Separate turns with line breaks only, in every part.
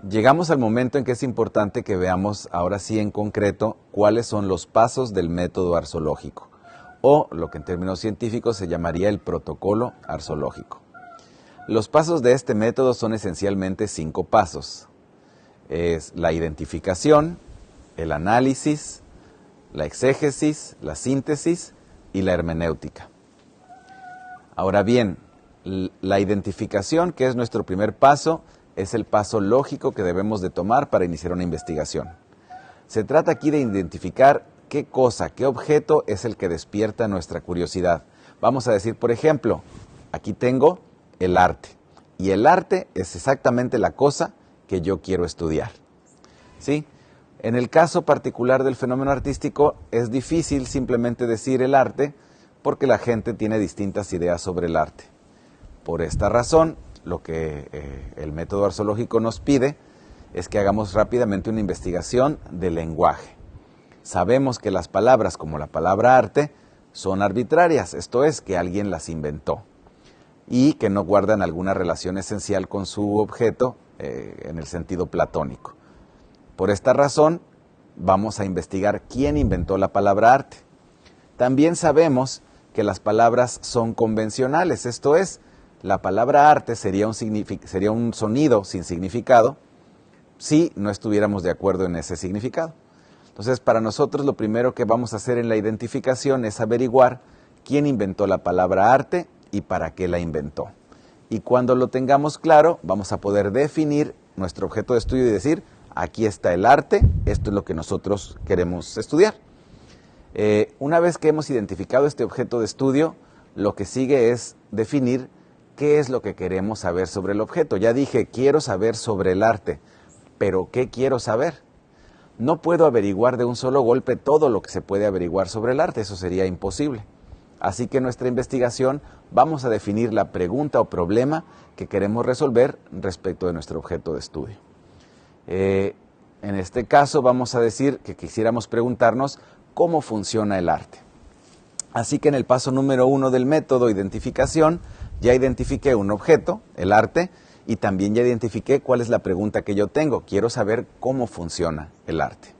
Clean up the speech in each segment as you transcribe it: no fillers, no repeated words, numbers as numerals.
Llegamos al momento en que es importante que veamos ahora sí en concreto cuáles son los pasos del método arzoológico, o lo que en términos científicos se llamaría el protocolo arzoológico. Los pasos de este método son esencialmente 5 pasos. Es la identificación, el análisis, la exégesis, la síntesis y la hermenéutica. Ahora bien, la identificación, que es nuestro primer paso, es el paso lógico que debemos de tomar para iniciar una investigación. Se trata aquí de identificar qué cosa, qué objeto es el que despierta nuestra curiosidad. Vamos a decir, por ejemplo, aquí tengo el arte. Y el arte es exactamente la cosa que yo quiero estudiar. ¿Sí? En el caso particular del fenómeno artístico es difícil simplemente decir el arte porque la gente tiene distintas ideas sobre el arte. Por esta razón, lo que el método arzoológico nos pide es que hagamos rápidamente una investigación del lenguaje. Sabemos que las palabras, como la palabra arte, son arbitrarias, esto es, que alguien las inventó y que no guardan alguna relación esencial con su objeto en el sentido platónico. Por esta razón, vamos a investigar quién inventó la palabra arte. También sabemos que las palabras son convencionales, esto es, la palabra arte sería un sonido sin significado si no estuviéramos de acuerdo en ese significado. Entonces, para nosotros lo primero que vamos a hacer en la identificación es averiguar quién inventó la palabra arte y para qué la inventó. Y cuando lo tengamos claro, vamos a poder definir nuestro objeto de estudio y decir, aquí está el arte, esto es lo que nosotros queremos estudiar. Una vez que hemos identificado este objeto de estudio, lo que sigue es definir qué es lo que queremos saber sobre el objeto. Ya dije, quiero saber sobre el arte, pero ¿qué quiero saber? No puedo averiguar de un solo golpe todo lo que se puede averiguar sobre el arte, eso sería imposible. Así que en nuestra investigación vamos a definir la pregunta o problema que queremos resolver respecto de nuestro objeto de estudio. En este caso vamos a decir que quisiéramos preguntarnos cómo funciona el arte. Así que en el paso número 1 del método identificación, ya identifiqué un objeto, el arte, y también ya identifiqué cuál es la pregunta que yo tengo. Quiero saber cómo funciona el arte.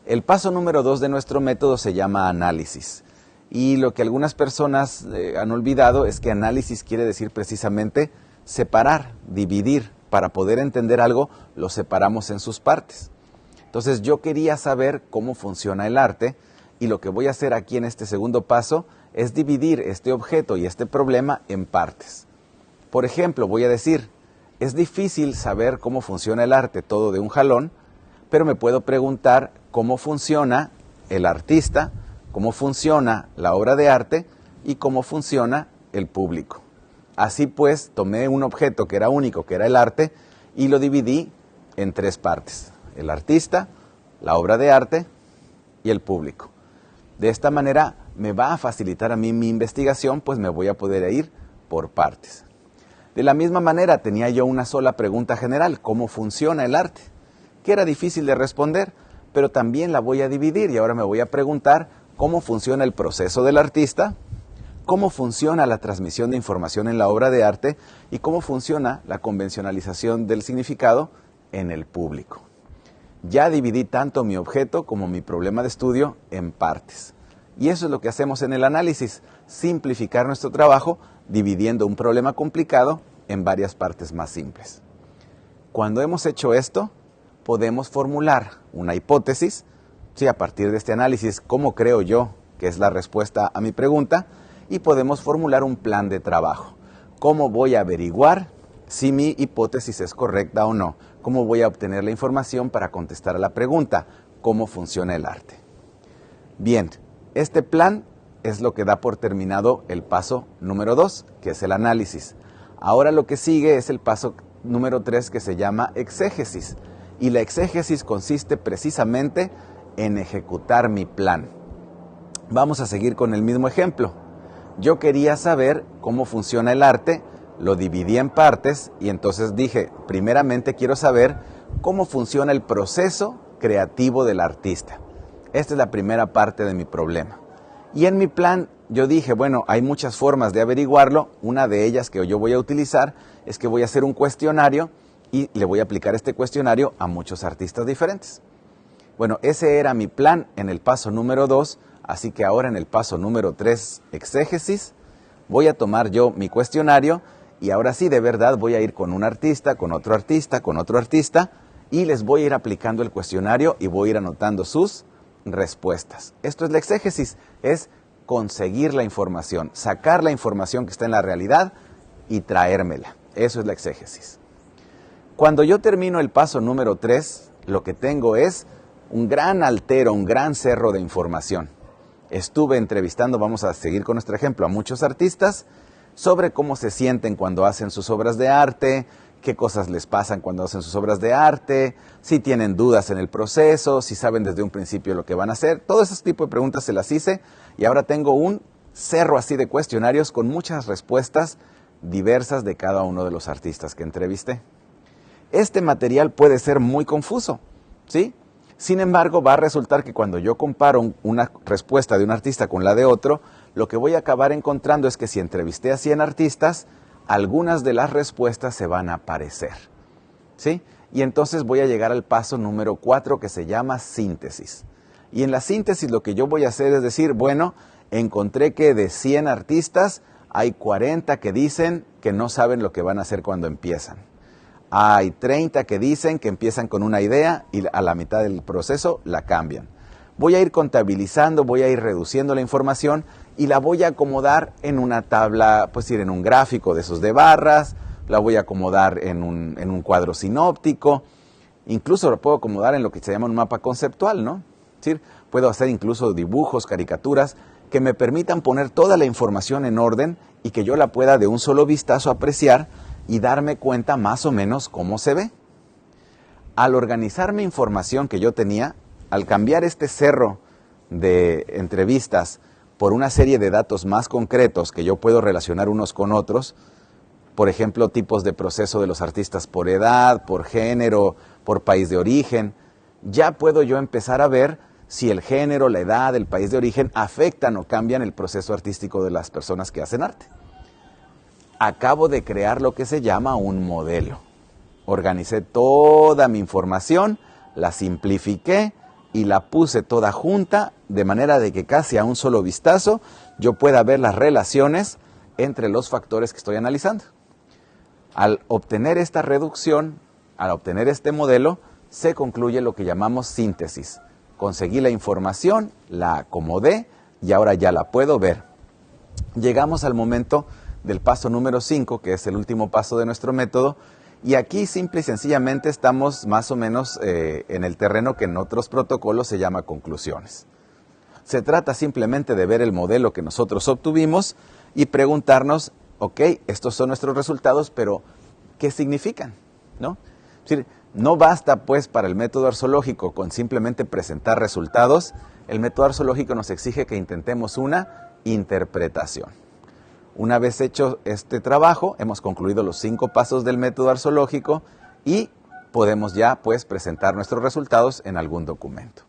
El paso número 2 de nuestro método se llama análisis. Y lo que algunas personas han olvidado es que análisis quiere decir precisamente separar, dividir. Para poder entender algo, lo separamos en sus partes. Entonces yo quería saber cómo funciona el arte y lo que voy a hacer aquí en este segundo paso es dividir este objeto y este problema en partes. Por ejemplo, voy a decir, es difícil saber cómo funciona el arte todo de un jalón, pero me puedo preguntar cómo funciona el artista, cómo funciona la obra de arte y cómo funciona el público. Así pues, tomé un objeto que era único, que era el arte, y lo dividí en 3 partes. El artista, la obra de arte y el público. De esta manera me va a facilitar a mí mi investigación, pues me voy a poder ir por partes. De la misma manera tenía yo una sola pregunta general, ¿cómo funciona el arte? Que era difícil de responder, pero también la voy a dividir y ahora me voy a preguntar cómo funciona el proceso del artista, cómo funciona la transmisión de información en la obra de arte y cómo funciona la convencionalización del significado en el público. Ya dividí tanto mi objeto como mi problema de estudio en partes. Y eso es lo que hacemos en el análisis, simplificar nuestro trabajo dividiendo un problema complicado en varias partes más simples. Cuando hemos hecho esto, podemos formular una hipótesis, sí, a partir de este análisis, ¿cómo creo yo que es la respuesta a mi pregunta? Y podemos formular un plan de trabajo. ¿Cómo voy a averiguar si mi hipótesis es correcta o no? ¿Cómo voy a obtener la información para contestar a la pregunta? ¿Cómo funciona el arte? Bien, este plan es lo que da por terminado el paso número 2, que es el análisis. Ahora lo que sigue es el paso número 3, que se llama exégesis. Y la exégesis consiste precisamente en ejecutar mi plan. Vamos a seguir con el mismo ejemplo. Yo quería saber cómo funciona el arte, lo dividí en partes y entonces dije, primeramente quiero saber cómo funciona el proceso creativo del artista. Esta es la primera parte de mi problema. Y en mi plan yo dije, bueno, hay muchas formas de averiguarlo. Una de ellas que yo voy a utilizar es que voy a hacer un cuestionario y le voy a aplicar este cuestionario a muchos artistas diferentes. Bueno, ese era mi plan en el paso número 2, así que ahora en el paso número 3, exégesis, voy a tomar yo mi cuestionario y ahora sí, de verdad, voy a ir con un artista, con otro artista, con otro artista y les voy a ir aplicando el cuestionario y voy a ir anotando sus respuestas. Esto es la exégesis, es conseguir la información, sacar la información que está en la realidad y traérmela. Eso es la exégesis. Cuando yo termino el paso número 3, lo que tengo es un gran altero, un gran cerro de información. Estuve entrevistando, vamos a seguir con nuestro ejemplo, a muchos artistas sobre cómo se sienten cuando hacen sus obras de arte, qué cosas les pasan cuando hacen sus obras de arte, si tienen dudas en el proceso, si saben desde un principio lo que van a hacer. Todo ese tipo de preguntas se las hice y ahora tengo un cerro así de cuestionarios con muchas respuestas diversas de cada uno de los artistas que entrevisté. Este material puede ser muy confuso, ¿sí? Sin embargo, va a resultar que cuando yo comparo una respuesta de un artista con la de otro, lo que voy a acabar encontrando es que si entrevisté a 100 artistas, algunas de las respuestas se van a parecer, ¿sí? Y entonces voy a llegar al paso número 4 que se llama síntesis. Y en la síntesis lo que yo voy a hacer es decir, bueno, encontré que de 100 artistas hay 40 que dicen que no saben lo que van a hacer cuando empiezan. Hay 30 que dicen que empiezan con una idea y a la mitad del proceso la cambian. Voy a ir contabilizando, voy a ir reduciendo la información y la voy a acomodar en una tabla, pues en un gráfico de esos de barras, la voy a acomodar en un cuadro sinóptico, incluso lo puedo acomodar en lo que se llama un mapa conceptual, ¿no? Es decir, puedo hacer incluso dibujos, caricaturas, que me permitan poner toda la información en orden y que yo la pueda de un solo vistazo apreciar y darme cuenta más o menos cómo se ve. Al organizar mi información que yo tenía, al cambiar este cerro de entrevistas por una serie de datos más concretos que yo puedo relacionar unos con otros, por ejemplo, tipos de proceso de los artistas por edad, por género, por país de origen, ya puedo yo empezar a ver si el género, la edad, el país de origen afectan o cambian el proceso artístico de las personas que hacen arte. Acabo de crear lo que se llama un modelo. Organicé toda mi información, la simplifiqué y la puse toda junta de manera de que casi a un solo vistazo yo pueda ver las relaciones entre los factores que estoy analizando. Al obtener esta reducción, al obtener este modelo, se concluye lo que llamamos síntesis. Conseguí la información, la acomodé y ahora ya la puedo ver. Llegamos al momento del paso número 5, que es el último paso de nuestro método, y aquí simple y sencillamente estamos más o menos en el terreno que en otros protocolos se llama conclusiones. Se trata simplemente de ver el modelo que nosotros obtuvimos y preguntarnos, ok, estos son nuestros resultados, pero ¿qué significan? ¿No? Es decir, no basta pues para el método arsológico con simplemente presentar resultados, el método arsológico nos exige que intentemos una interpretación. Una vez hecho este trabajo, hemos concluido los 5 pasos del método arsológico y podemos ya pues presentar nuestros resultados en algún documento.